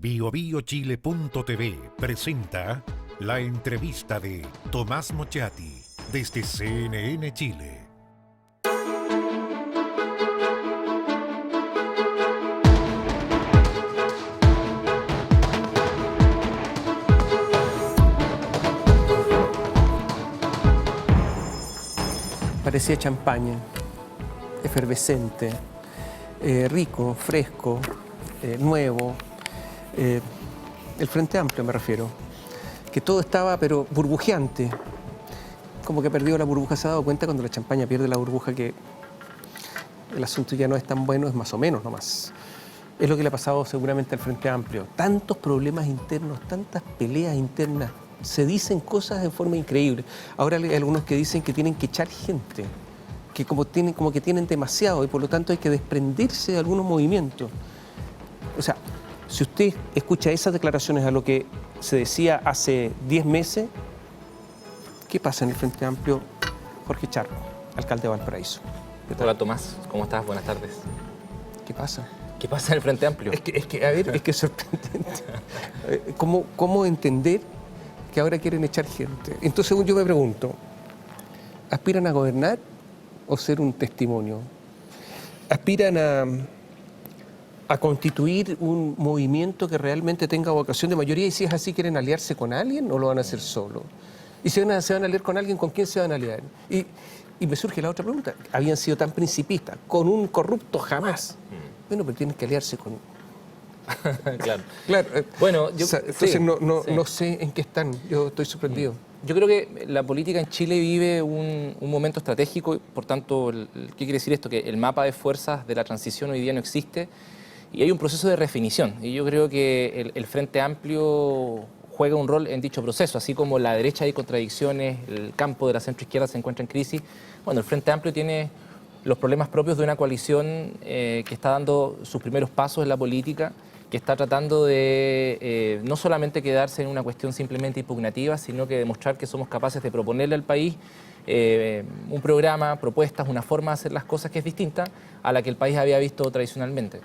BioBioChile.tv presenta la entrevista de Tomás Mochati desde CNN Chile. Parecía champaña, efervescente, rico, fresco, nuevo. El Frente Amplio me refiero, que todo estaba pero burbujeante, como que perdió la burbuja. Se ha dado cuenta cuando la champaña pierde la burbuja que el asunto ya no es tan bueno, es más o menos nomás. Es lo que le ha pasado seguramente al Frente Amplio. Tantos problemas internos, tantas peleas internas. Se dicen cosas de forma increíble. Ahora hay algunos que dicen que tienen que echar gente, que como que tienen demasiado y por lo tanto hay que desprenderse de algunos movimientos. O sea, si usted escucha esas declaraciones a lo que se decía hace 10 meses, ¿qué pasa en el Frente Amplio? Jorge Charro, alcalde de Valparaíso. Hola Tomás, ¿cómo estás? Buenas tardes. ¿Qué pasa? ¿Qué pasa en el Frente Amplio? Es que es sorprendente. ¿Cómo entender que ahora quieren echar gente? Entonces yo me pregunto, ¿aspiran a gobernar o ser un testimonio? ¿Aspiran a constituir un movimiento que realmente tenga vocación de mayoría? Y si es así, ¿quieren aliarse con alguien o lo van a hacer solo? Y si se van a aliar con alguien, ¿con quién se van a aliar? Y me surge la otra pregunta. Habían sido tan principistas, con un corrupto jamás. Bueno, pero tienen que aliarse con... Claro. Bueno, entonces no sé en qué están. Yo estoy sorprendido. Yo creo que la política en Chile vive un momento estratégico. Por tanto, ¿qué quiere decir esto? Que el mapa de fuerzas de la transición hoy día no existe y hay un proceso de redefinición. Y yo creo que el Frente Amplio juega un rol en dicho proceso. Así como la derecha hay contradicciones, el campo de la centroizquierda se encuentra en crisis. Bueno, el Frente Amplio tiene los problemas propios de una coalición que está dando sus primeros pasos en la política, que está tratando de no solamente quedarse en una cuestión simplemente impugnativa, sino que demostrar que somos capaces de proponerle al país un programa, propuestas, una forma de hacer las cosas que es distinta a la que el país había visto tradicionalmente.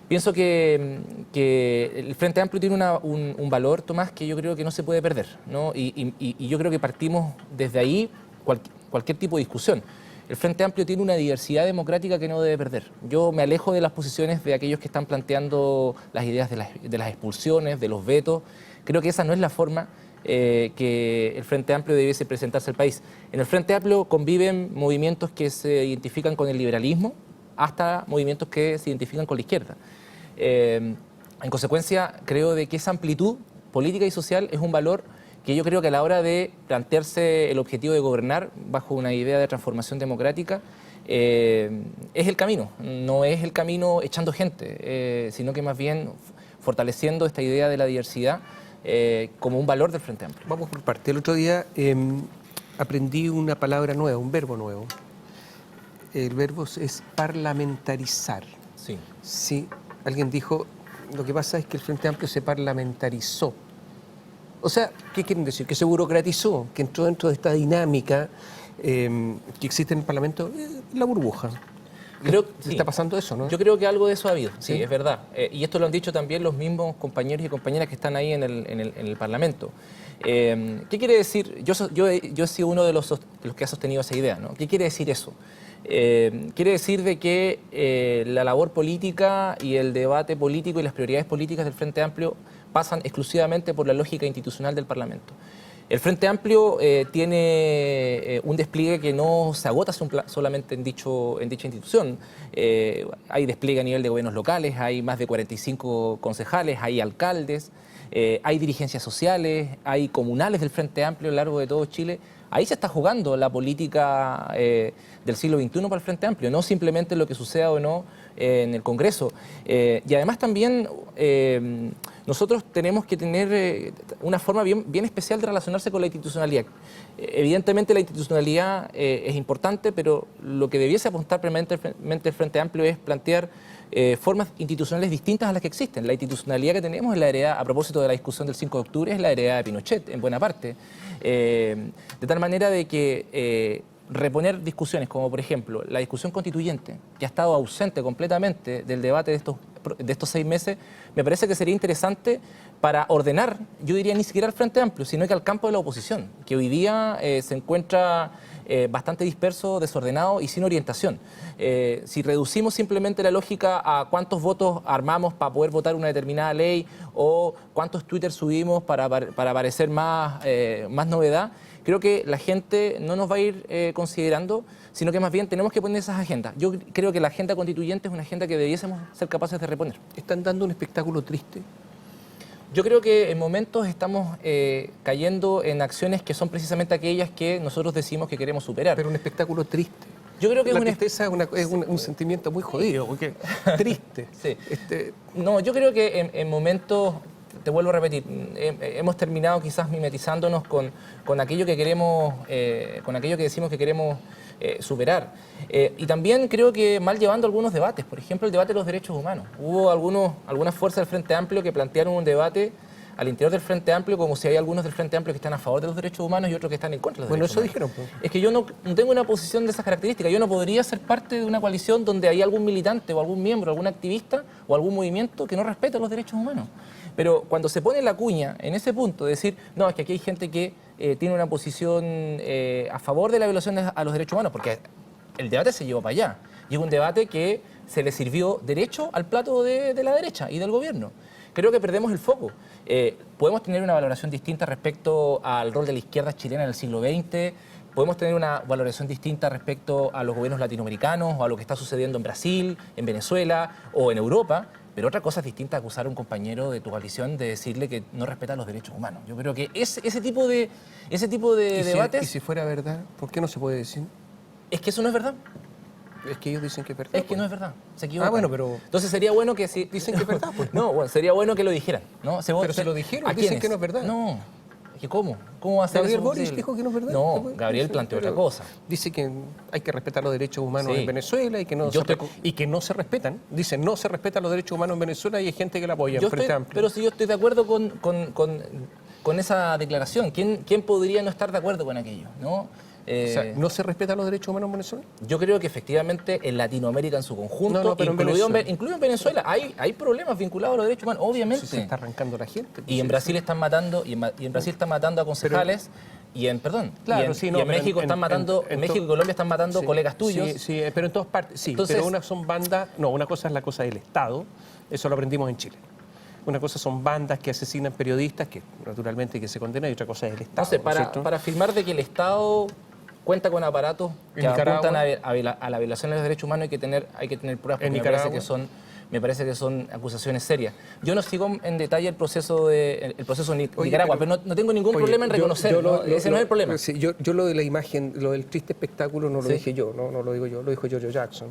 Pienso que el Frente Amplio tiene un valor, Tomás, que yo creo que no se puede perder, ¿no? Y yo creo que partimos desde ahí cualquier tipo de discusión. El Frente Amplio tiene una diversidad democrática que no debe perder. Yo me alejo de las posiciones de aquellos que están planteando las ideas de las expulsiones, de los vetos. Creo que esa no es la forma que el Frente Amplio debiese presentarse al país. En el Frente Amplio conviven movimientos que se identifican con el liberalismo hasta movimientos que se identifican con la izquierda. En consecuencia, creo de que esa amplitud política y social es un valor que yo creo que a la hora de plantearse el objetivo de gobernar bajo una idea de transformación democrática, es el camino. No es el camino echando gente, sino que más bien fortaleciendo esta idea de la diversidad como un valor del Frente Amplio. Vamos por parte. El otro día aprendí una palabra nueva, un verbo nuevo. El verbo es parlamentarizar. Sí. Sí, alguien dijo, lo que pasa es que el Frente Amplio se parlamentarizó. O sea, ¿qué quieren decir? Que se burocratizó, que entró dentro de esta dinámica que existe en el Parlamento, la burbuja. Creo que está pasando eso, ¿no? Yo creo que algo de eso ha habido, sí, ¿Sí? es verdad. Y esto lo han dicho también los mismos compañeros y compañeras que están ahí en el Parlamento. ¿Qué quiere decir? Yo he sido uno de los que ha sostenido esa idea, ¿no? ¿Qué quiere decir eso? Quiere decir de que la labor política y el debate político y las prioridades políticas del Frente Amplio pasan exclusivamente por la lógica institucional del Parlamento. El Frente Amplio tiene un despliegue que no se agota solamente en dicha institución. Hay despliegue a nivel de gobiernos locales, hay más de 45 concejales, hay alcaldes, hay dirigencias sociales, hay comunales del Frente Amplio a lo largo de todo Chile. Ahí se está jugando la política del siglo XXI para el Frente Amplio, no simplemente lo que suceda o no en el Congreso. Y además también nosotros tenemos que tener una forma bien especial de relacionarse con la institucionalidad. Evidentemente la institucionalidad es importante, pero lo que debiese apuntar permanentemente el Frente Amplio es plantear formas institucionales distintas a las que existen. La institucionalidad que tenemos es la heredad, a propósito de la discusión del 5 de octubre, es la heredad de Pinochet, en buena parte. De tal manera de que reponer discusiones como, por ejemplo, la discusión constituyente, que ha estado ausente completamente del debate de estos de estos 6 meses, me parece que sería interesante para ordenar, yo diría ni siquiera al Frente Amplio, sino que al campo de la oposición, que hoy día se encuentra bastante disperso, desordenado y sin orientación. Si reducimos simplemente la lógica a cuántos votos armamos para poder votar una determinada ley o cuántos Twitter subimos para parecer más novedad, creo que la gente no nos va a ir considerando, sino que más bien tenemos que poner esas agendas. Yo creo que la agenda constituyente es una agenda que debiésemos ser capaces de reponer. ¿Están dando un espectáculo triste? Yo creo que en momentos estamos cayendo en acciones que son precisamente aquellas que nosotros decimos que queremos superar. Pero un espectáculo triste. Yo creo que la tristeza es un sentimiento muy jodido, porque triste. Sí. No, yo creo que en momentos, te vuelvo a repetir, hemos terminado quizás mimetizándonos con aquello que queremos, con aquello que decimos que queremos superar. Y también creo que mal llevando algunos debates, por ejemplo el debate de los derechos humanos. Hubo algunas fuerzas del Frente Amplio que plantearon un debate al interior del Frente Amplio como si hay algunos del Frente Amplio que están a favor de los derechos humanos y otros que están en contra de los derechos humanos. Bueno, eso dijeron. Pues. Es que yo no tengo una posición de esas características. Yo no podría ser parte de una coalición donde hay algún militante o algún miembro, algún activista o algún movimiento que no respeta los derechos humanos. Pero cuando se pone la cuña en ese punto de decir, no, es que aquí hay gente que tiene una posición a favor de la violación a los derechos humanos, porque el debate se llevó para allá. Y es un debate que se le sirvió derecho al plato de la derecha y del gobierno. Creo que perdemos el foco. Podemos tener una valoración distinta respecto al rol de la izquierda chilena en el siglo XX, podemos tener una valoración distinta respecto a los gobiernos latinoamericanos o a lo que está sucediendo en Brasil, en Venezuela o en Europa, pero otra cosa es distinta a acusar a un compañero de tu coalición de decirle que no respeta los derechos humanos. Yo creo que ese tipo de debates... ¿Y si fuera verdad, por qué no se puede decir? Es que eso no es verdad. Es que ellos dicen que es verdad. Es que no es verdad, se equivocan. Bueno, pero... Entonces sería bueno que si... Dicen que es verdad, pues. No, bueno, sería bueno que lo dijeran, ¿no? Pero se lo dijeron, dicen que no es verdad. No, es que ¿cómo? ¿Cómo va a ser Gabriel eso Boric posible? dijo que no es verdad. No, Gabriel planteó otra cosa. Dice que hay que respetar los derechos humanos Sí. en Venezuela y que no se respetan. Dice, no se respetan los derechos humanos en Venezuela y hay gente que la apoya, Frente Amplio. Pero si yo estoy de acuerdo con esa declaración, ¿quién podría no estar de acuerdo con aquello? ¿No? O sea, ¿no se respetan los derechos humanos en Venezuela? Yo creo que efectivamente en Latinoamérica en su conjunto, No, pero incluido en Venezuela, hay problemas vinculados a los derechos humanos, obviamente. Sí, se está arrancando la gente. Pues, y en Brasil están matando, y en Brasil están matando a concejales, y en México están matando, en México y Colombia están matando colegas tuyos. Sí, pero en todas partes, sí. Entonces, pero una son bandas, una cosa es la cosa del Estado, eso lo aprendimos en Chile. Una cosa son bandas que asesinan periodistas, que naturalmente que se condenan, y otra cosa es el Estado. Entonces, para afirmar de que el Estado cuenta con aparatos que apuntan a la violación de los derechos humanos, hay que tener pruebas, porque me parece que son acusaciones serias. Yo no sigo en detalle el proceso en Nicaragua, pero no tengo ningún problema en reconocerlo. Ese no es el problema. Sí, yo lo de la imagen, lo del triste espectáculo no lo dije yo, no lo digo yo, lo dijo Giorgio Jackson.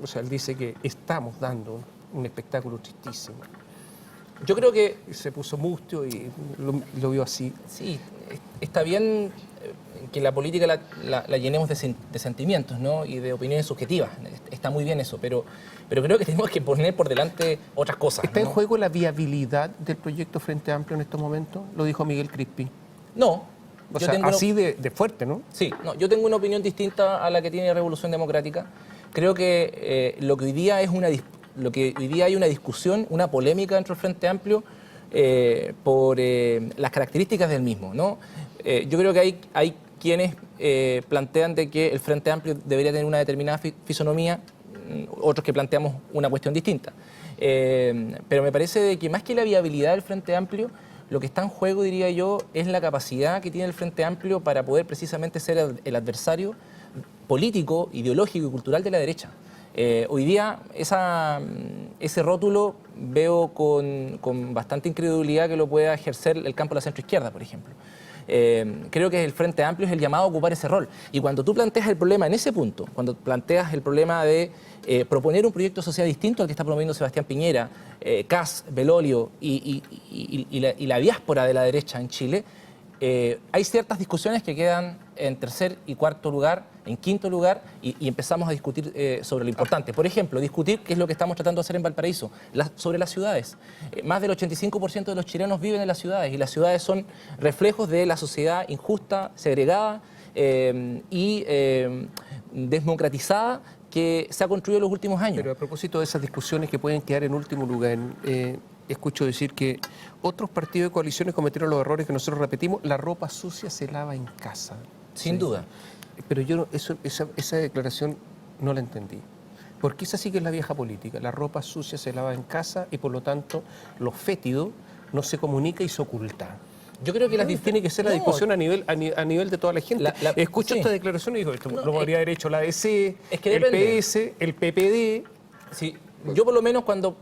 O sea, él dice que estamos dando un espectáculo tristísimo. Yo creo que... Se puso mustio y lo vio así. Sí, está bien que la política la llenemos de sentimientos, ¿no? Y de opiniones subjetivas. Está muy bien eso, pero creo que tenemos que poner por delante otras cosas. ¿Está en juego la viabilidad del proyecto Frente Amplio en estos momentos? Lo dijo Miguel Crispi. No. O sea, así de fuerte, ¿no? Sí, no, yo tengo una opinión distinta a la que tiene Revolución Democrática. Creo que lo que hoy día hay una discusión, una polémica dentro del Frente Amplio por las características del mismo, ¿no? Yo creo que hay quienes plantean de que el Frente Amplio debería tener una determinada fisonomía, otros que planteamos una cuestión distinta. Pero me parece de que más que la viabilidad del Frente Amplio, lo que está en juego, diría yo, es la capacidad que tiene el Frente Amplio para poder precisamente ser el adversario político, ideológico y cultural de la derecha. Hoy día ese rótulo veo con bastante incredulidad que lo pueda ejercer el campo de la centroizquierda, por ejemplo. Creo que el Frente Amplio es el llamado a ocupar ese rol. Y cuando tú planteas el problema en ese punto, cuando planteas el problema de proponer un proyecto social distinto al que está promoviendo Sebastián Piñera, Kass, Belolio y la diáspora de la derecha en Chile, hay ciertas discusiones que quedan en tercer y cuarto lugar, en quinto lugar, y empezamos a discutir sobre lo importante. Por ejemplo, discutir qué es lo que estamos tratando de hacer en Valparaíso, sobre las ciudades. Más del 85% de los chilenos viven en las ciudades, y las ciudades son reflejos de la sociedad injusta, segregada y desmocratizada que se ha construido en los últimos años. Pero a propósito de esas discusiones que pueden quedar en último lugar, escucho decir que otros partidos de coaliciones cometieron los errores que nosotros repetimos, la ropa sucia se lava en casa. Sin duda. Pero yo esa declaración no la entendí. Porque esa sí que es la vieja política. La ropa sucia se lava en casa y por lo tanto lo fétido no se comunica y se oculta. Yo creo que tiene que ser la discusión a nivel de toda la gente. Escucho esta declaración y digo, esto lo podría haber hecho la ADC, el PS, el PPD. Sí, yo por lo menos cuando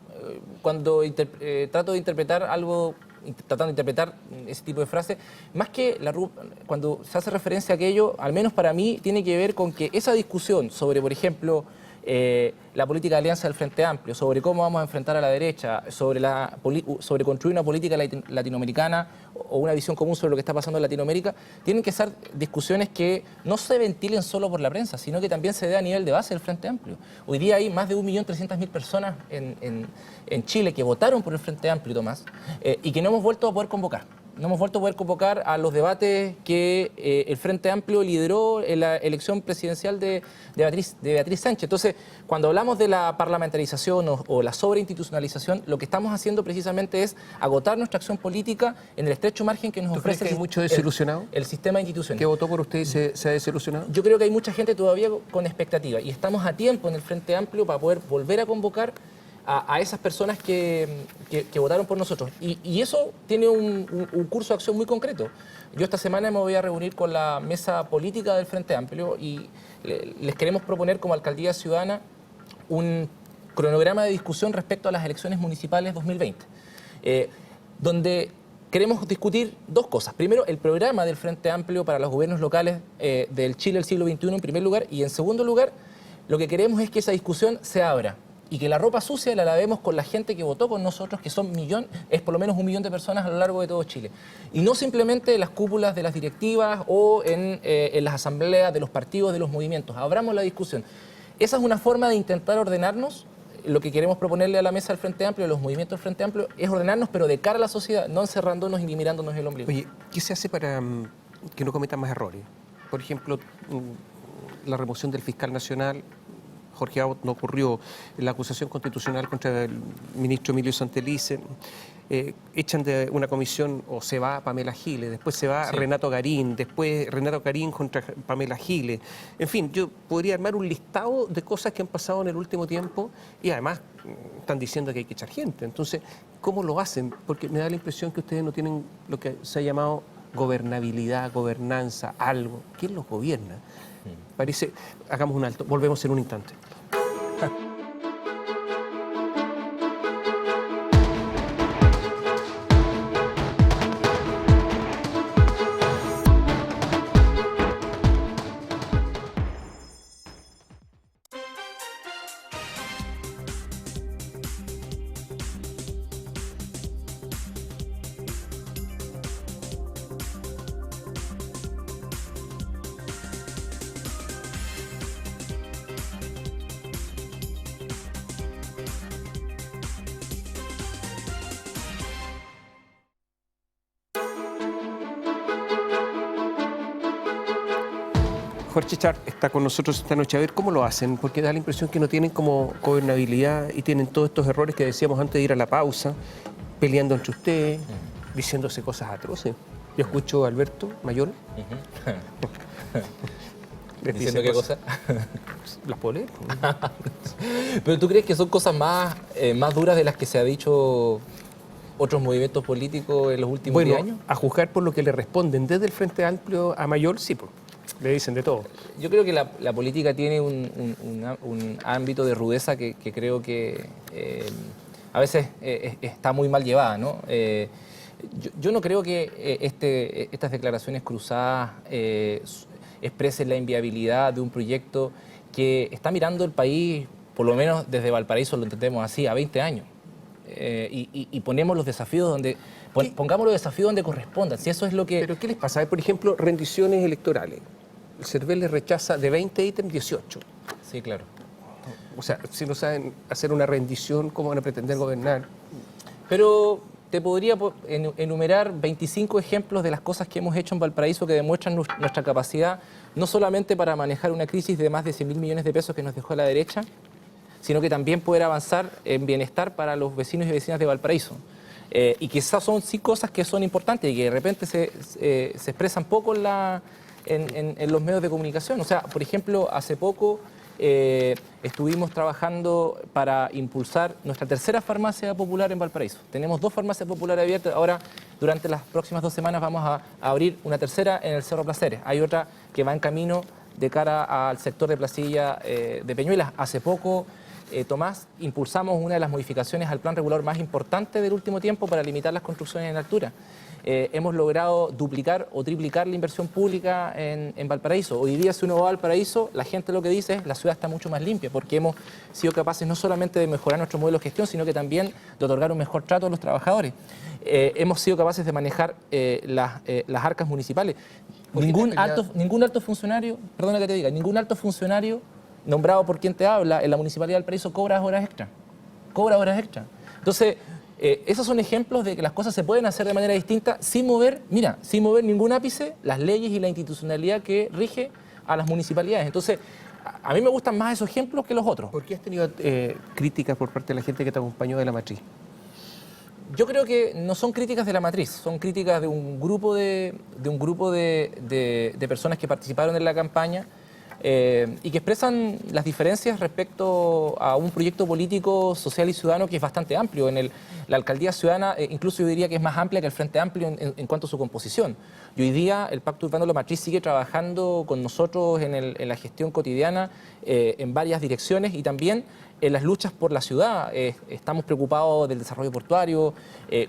trato de interpretar algo, tratando de interpretar ese tipo de frases, más que cuando se hace referencia a aquello, al menos para mí, tiene que ver con que esa discusión sobre, por ejemplo, la política de alianza del Frente Amplio, sobre cómo vamos a enfrentar a la derecha, sobre construir una política latinoamericana o una visión común sobre lo que está pasando en Latinoamérica, tienen que ser discusiones que no se ventilen solo por la prensa, sino que también se dé a nivel de base del Frente Amplio. Hoy día hay más de 1.300.000 personas en Chile que votaron por el Frente Amplio, Tomás, y que no hemos vuelto a poder convocar. No hemos vuelto a poder convocar a los debates que el Frente Amplio lideró en la elección presidencial de Beatriz Sánchez. Entonces, cuando hablamos de la parlamentarización o la sobreinstitucionalización, lo que estamos haciendo precisamente es agotar nuestra acción política en el estrecho margen que nos ofrece ¿Hay mucho desilusionado? El sistema institucional. ¿Que votó por usted y se ha desilusionado? Yo creo que hay mucha gente todavía con expectativa y estamos a tiempo en el Frente Amplio para poder volver a convocar a esas personas que votaron por nosotros. Y eso tiene un curso de acción muy concreto. Yo esta semana me voy a reunir con la mesa política del Frente Amplio y les queremos proponer como Alcaldía Ciudadana un cronograma de discusión respecto a las elecciones municipales 2020, donde queremos discutir dos cosas. Primero, el programa del Frente Amplio para los gobiernos locales del Chile del siglo XXI en primer lugar, y en segundo lugar, lo que queremos es que esa discusión se abra y que la ropa sucia la lavemos con la gente que votó con nosotros, que es por lo menos 1 millón de personas a lo largo de todo Chile. Y no simplemente en las cúpulas de las directivas o en las asambleas de los partidos, de los movimientos. Abramos la discusión. Esa es una forma de intentar ordenarnos. Lo que queremos proponerle a la mesa del Frente Amplio, a los movimientos del Frente Amplio, es ordenarnos, pero de cara a la sociedad, no encerrándonos ni mirándonos el ombligo. Oye, ¿qué se hace para que no cometan más errores? Por ejemplo, la remoción del fiscal nacional. Jorge Abbott no ocurrió, la acusación constitucional contra el ministro Emilio Santelice, echan de una comisión o se va Pamela Giles, después se va Renato Garín, después Renato Garín contra Pamela Giles. En fin, yo podría armar un listado de cosas que han pasado en el último tiempo y además están diciendo que hay que echar gente. Entonces, ¿cómo lo hacen? Porque me da la impresión que ustedes no tienen lo que se ha llamado gobernabilidad, gobernanza, algo. ¿Quién los gobierna? Parece, hagamos un alto, volvemos en un instante. Jorge Char está con nosotros esta noche. A ver cómo lo hacen, porque da la impresión que no tienen como gobernabilidad y tienen todos estos errores que decíamos antes de ir a la pausa, peleando entre ustedes, diciéndose cosas atroces. Yo escucho a Alberto Mayor. ¿Diciendo qué cosa? Las puedo leer. ¿Pero tú crees que son cosas más duras de las que se ha dicho otros movimientos políticos en los últimos 10 años? A juzgar por lo que le responden desde el Frente Amplio a Mayor, sí, pues. Le dicen de todo. Yo creo que la política tiene un ámbito de rudeza que creo que a veces está muy mal llevada, ¿no? Yo no creo que estas declaraciones cruzadas expresen la inviabilidad de un proyecto que está mirando el país, por lo menos desde Valparaíso lo entendemos así, a 20 años. Y ponemos los desafíos donde... Pongamos los desafíos donde correspondan, si eso es lo que... ¿Pero qué les pasa? Por ejemplo, rendiciones electorales. El CERVEL les rechaza de 20 ítems 18. Sí, claro. O sea, si no saben hacer una rendición, ¿cómo van a pretender gobernar? Pero te podría enumerar 25 ejemplos de las cosas que hemos hecho en Valparaíso que demuestran nuestra capacidad, no solamente para manejar una crisis de más de 100.000 millones de pesos que nos dejó la derecha, sino que también poder avanzar en bienestar para los vecinos y vecinas de Valparaíso. Y que esas son sí cosas que son importantes y que de repente se expresan poco en los medios de comunicación. O sea, por ejemplo, hace poco estuvimos trabajando para impulsar nuestra tercera farmacia popular en Valparaíso. Tenemos 2 farmacias populares abiertas. Ahora, durante las próximas 2 semanas, vamos a abrir una tercera en el Cerro Placeres. Hay otra que va en camino de cara al sector de Placilla de Peñuelas. Hace poco, Tomás, impulsamos una de las modificaciones al plan regulador más importante del último tiempo para limitar las construcciones en altura. Hemos logrado duplicar o triplicar la inversión pública en Valparaíso. Hoy día, si uno va a Valparaíso, la gente lo que dice es que la ciudad está mucho más limpia, porque hemos sido capaces no solamente de mejorar nuestro modelo de gestión, sino que también de otorgar un mejor trato a los trabajadores. Hemos sido capaces de manejar las arcas municipales. Ningún alto funcionario, perdona que te diga, ningún alto funcionario nombrado por quien te habla en la Municipalidad de Valparaíso cobra horas extra. Cobra horas extra. Entonces, esos son ejemplos de que las cosas se pueden hacer de manera distinta sin mover ningún ápice las leyes y la institucionalidad que rige a las municipalidades. Entonces, a mí me gustan más esos ejemplos que los otros. ¿Por qué has tenido críticas por parte de la gente que te acompañó de la matriz? Yo creo que no son críticas de la matriz, son críticas de un grupo de personas que participaron en la campaña y que expresan las diferencias respecto a un proyecto político, social y ciudadano que es bastante amplio. La alcaldía ciudadana, incluso yo diría que es más amplia que el Frente Amplio en cuanto a su composición. Y hoy día el Pacto Urbano de la Matriz sigue trabajando con nosotros en la gestión cotidiana en varias direcciones y también en las luchas por la ciudad. Estamos preocupados del desarrollo portuario,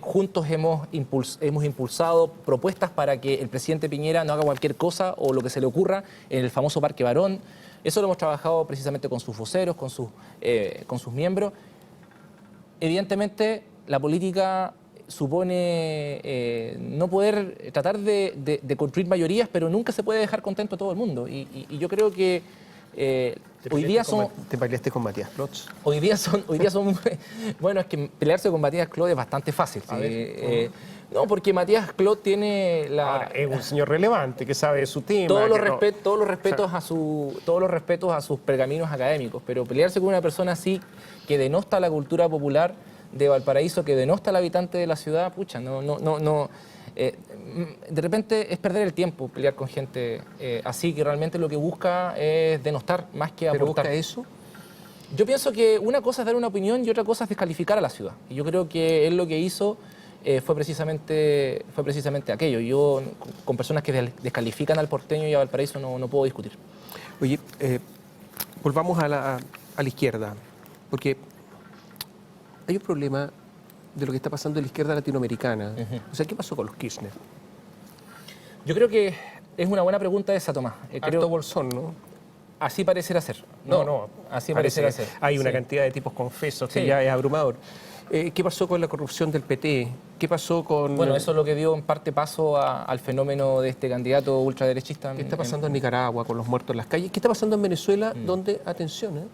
juntos hemos impulsado propuestas para que el presidente Piñera no haga cualquier cosa o lo que se le ocurra en el famoso Parque Barón. Eso lo hemos trabajado precisamente con sus voceros, con sus miembros. Evidentemente, la política supone no poder tratar de construir mayorías, pero nunca se puede dejar contento a todo el mundo. Y yo creo que hoy día son... ¿Te peleaste con Matías Klotz? Hoy día son bueno, es que pelearse con Matías Klotz es bastante fácil. ¿Sí? No, porque Matías Klotz tiene Ahora, es un señor relevante que sabe de su tema. Todos los respetos a sus pergaminos académicos, pero pelearse con una persona así que denosta la cultura popular de Valparaíso, que denosta al habitante de la ciudad, pucha, de repente es perder el tiempo pelear con gente así, que realmente lo que busca es denostar más que aportar. ¿Pero busca eso? Yo pienso que una cosa es dar una opinión y otra cosa es descalificar a la ciudad. Y yo creo que él lo que hizo fue precisamente aquello. Yo, con personas que descalifican al porteño y a Valparaíso, no puedo discutir. Oye, volvamos a la izquierda, porque hay un problema de lo que está pasando en la izquierda latinoamericana. O sea, ¿qué pasó con los Kirchner? Yo creo que es una buena pregunta esa, Tomás. Harto bolsón, ¿no? Así parecerá ser. Así parecerá ser. Hay una cantidad de tipos confesos que Sí. ya es abrumador. ¿Qué pasó con la corrupción del PT? ¿Qué pasó con...? Bueno, eso es lo que dio en parte paso al fenómeno de este candidato ultraderechista. ¿Qué está pasando en Nicaragua con los muertos en las calles? ¿Qué está pasando en Venezuela? Donde, atención,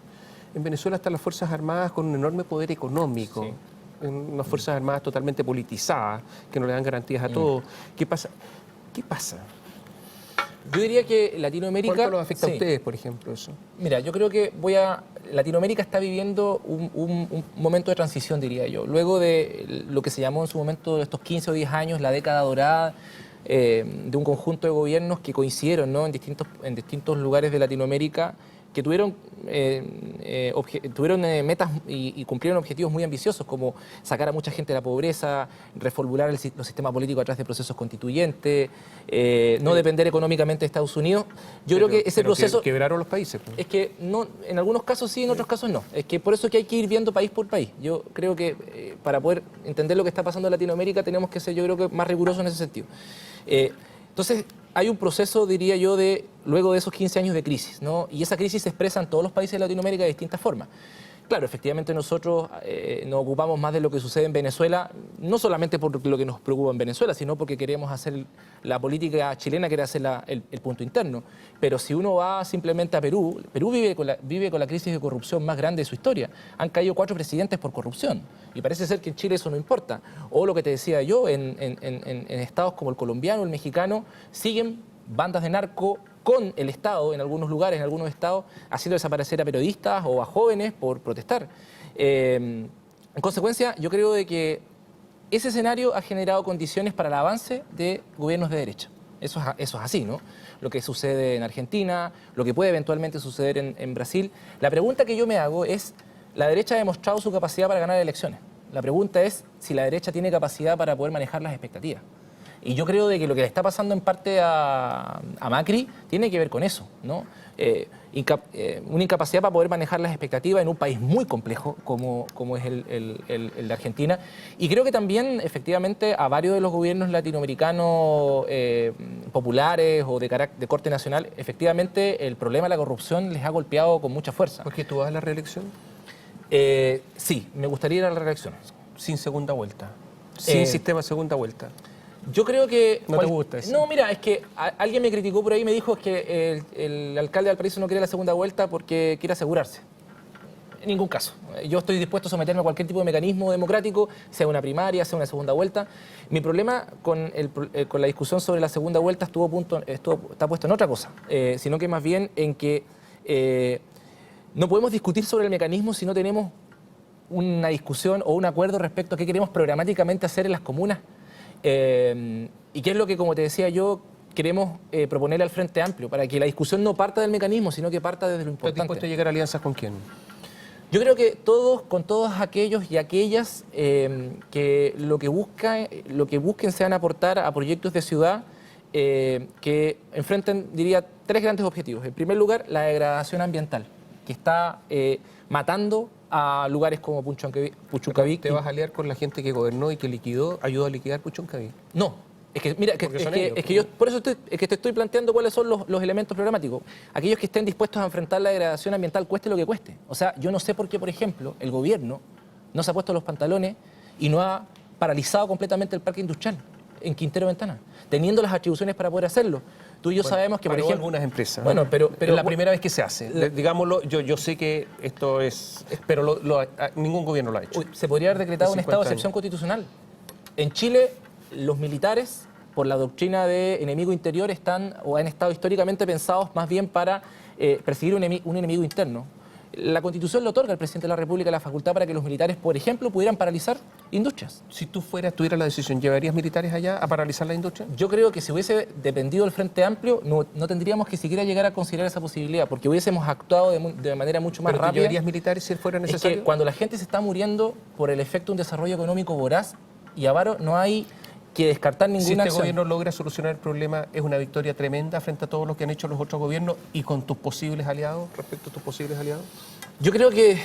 en Venezuela están las Fuerzas Armadas con un enorme poder económico. Sí. Unas Fuerzas Armadas totalmente politizadas, que no le dan garantías a todos. ¿Qué pasa? ¿Qué pasa? Yo diría que Latinoamérica... ¿Cuánto los afecta a Sí. ustedes, por ejemplo, eso? Mira, yo creo que Latinoamérica está viviendo un momento de transición, diría yo. Luego de lo que se llamó en su momento, estos 15 o 10 años, la década dorada de un conjunto de gobiernos que coincidieron, ¿no?, en distintos lugares de Latinoamérica, que tuvieron metas y cumplieron objetivos muy ambiciosos, como sacar a mucha gente de la pobreza, reformular los sistemas políticos a través de procesos constituyentes, no depender económicamente de Estados Unidos. Yo creo que ese proceso... Quebraron los países. Pues. Es que no, en algunos casos sí, en otros casos no. Es que por eso es que hay que ir viendo país por país. Yo creo que para poder entender lo que está pasando en Latinoamérica tenemos que ser, yo creo que, más rigurosos en ese sentido. Entonces, hay un proceso, diría yo, luego de esos 15 años de crisis, ¿no? Y esa crisis se expresa en todos los países de Latinoamérica de distintas formas. Claro, efectivamente nosotros nos ocupamos más de lo que sucede en Venezuela, no solamente por lo que nos preocupa en Venezuela, sino porque queremos hacer la política chilena, quiere hacer el punto interno. Pero si uno va simplemente a Perú, Perú vive con la crisis de corrupción más grande de su historia. Han caído 4 presidentes por corrupción y parece ser que en Chile eso no importa. O lo que te decía yo, en estados como el colombiano, el mexicano, siguen bandas de narco con el Estado, en algunos lugares, en algunos estados, haciendo desaparecer a periodistas o a jóvenes por protestar. En consecuencia, yo creo de que ese escenario ha generado condiciones para el avance de gobiernos de derecha. Eso es así, ¿no? Lo que sucede en Argentina, lo que puede eventualmente suceder en Brasil. La pregunta que yo me hago es, la derecha ha demostrado su capacidad para ganar elecciones. La pregunta es si la derecha tiene capacidad para poder manejar las expectativas. Y yo creo de que lo que le está pasando en parte a Macri tiene que ver con eso, ¿no? Una incapacidad para poder manejar las expectativas en un país muy complejo como es el de Argentina. Y creo que también, efectivamente, a varios de los gobiernos latinoamericanos populares o de corte nacional, efectivamente, el problema de la corrupción les ha golpeado con mucha fuerza. ¿Por qué tú vas a la reelección? Sí, me gustaría ir a la reelección. Sin segunda vuelta. Sin sistema segunda vuelta. Yo creo que... ¿No te gusta eso? No, mira, es que alguien me criticó por ahí y me dijo que el alcalde de Valparaíso no quiere la segunda vuelta porque quiere asegurarse. En ningún caso. Yo estoy dispuesto a someterme a cualquier tipo de mecanismo democrático, sea una primaria, sea una segunda vuelta. Mi problema con la discusión sobre la segunda vuelta está puesto en otra cosa, sino que más bien en que no podemos discutir sobre el mecanismo si no tenemos una discusión o un acuerdo respecto a qué queremos programáticamente hacer en las comunas. Y qué es lo que, como te decía yo, queremos proponerle al Frente Amplio, para que la discusión no parta del mecanismo, sino que parta desde lo importante. ¿Estás dispuesto a llegar a alianzas con quién? Yo creo que con todos aquellos y aquellas que lo que busquen sean aportar a proyectos de ciudad que enfrenten, diría, 3 grandes objetivos. En primer lugar, la degradación ambiental, que está matando a lugares como Puchuncaví. ¿Te vas a aliar con la gente que gobernó y que liquidó, ayudó a liquidar Puchuncaví? No. Es que, mira, por eso te estoy planteando cuáles son los elementos programáticos. Aquellos que estén dispuestos a enfrentar la degradación ambiental, cueste lo que cueste. O sea, yo no sé por qué, por ejemplo, el gobierno no se ha puesto los pantalones y no ha paralizado completamente el parque industrial en Quintero Ventana, teniendo las atribuciones para poder hacerlo. Tú y yo sabemos que, por ejemplo... algunas empresas. Bueno, pero es la primera vez que se hace. Digámoslo, yo sé que esto es... Pero ningún gobierno lo ha hecho. Se podría haber decretado un estado de excepción constitucional. En Chile, los militares, por la doctrina de enemigo interior, han estado históricamente pensados más bien para perseguir un enemigo interno. La Constitución le otorga al presidente de la República la facultad para que los militares, por ejemplo, pudieran paralizar industrias. Si tú tuvieras la decisión, ¿llevarías militares allá a paralizar la industria? Yo creo que si hubiese dependido del Frente Amplio, no tendríamos que siquiera llegar a considerar esa posibilidad, porque hubiésemos actuado de manera mucho más rápida. ¿Llevarías militares si fuera necesario? Es que cuando la gente se está muriendo por el efecto de un desarrollo económico voraz y avaro, no hay que descartar ninguna acción. Si este gobierno logra solucionar el problema, es una victoria tremenda frente a todo lo que han hecho los otros gobiernos y con tus posibles aliados, respecto a tus posibles aliados. Yo creo que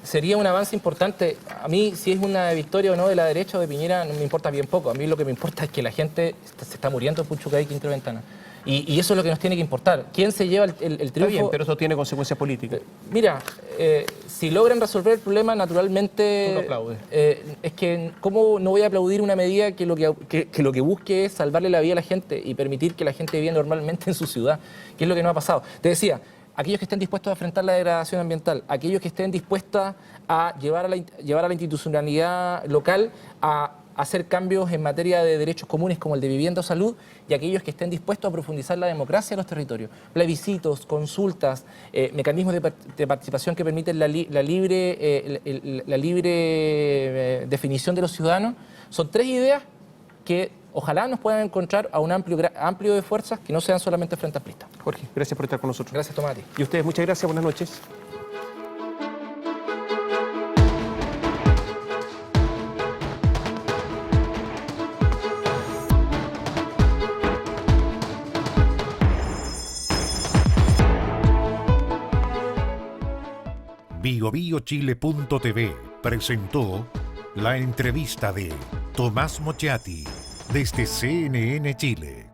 sería un avance importante. A mí, si es una victoria o no de la derecha o de Piñera, no me importa bien poco. A mí lo que me importa es que la gente se está muriendo en Puchuncaví, Quintero Ventana. Y eso es lo que nos tiene que importar. ¿Quién se lleva el triunfo? Está bien, pero eso tiene consecuencias políticas. Mira, si logran resolver el problema, naturalmente... Tú lo aplaudes. Es que, ¿cómo no voy a aplaudir una medida que lo que busque es salvarle la vida a la gente y permitir que la gente viva normalmente en su ciudad? Que es lo que no ha pasado. Te decía, aquellos que estén dispuestos a enfrentar la degradación ambiental, aquellos que estén dispuestos a llevar a la institucionalidad local a hacer cambios en materia de derechos comunes como el de vivienda o salud, y aquellos que estén dispuestos a profundizar la democracia en los territorios. Plebiscitos, consultas, mecanismos de participación que permiten la libre definición de los ciudadanos, son 3 ideas que ojalá nos puedan encontrar a un amplio de fuerzas que no sean solamente frente amplistas. Jorge, gracias por estar con nosotros. Gracias, Tomás. Y ustedes, muchas gracias, buenas noches. BioBioChile.tv presentó la entrevista de Tomás Mochati desde CNN Chile.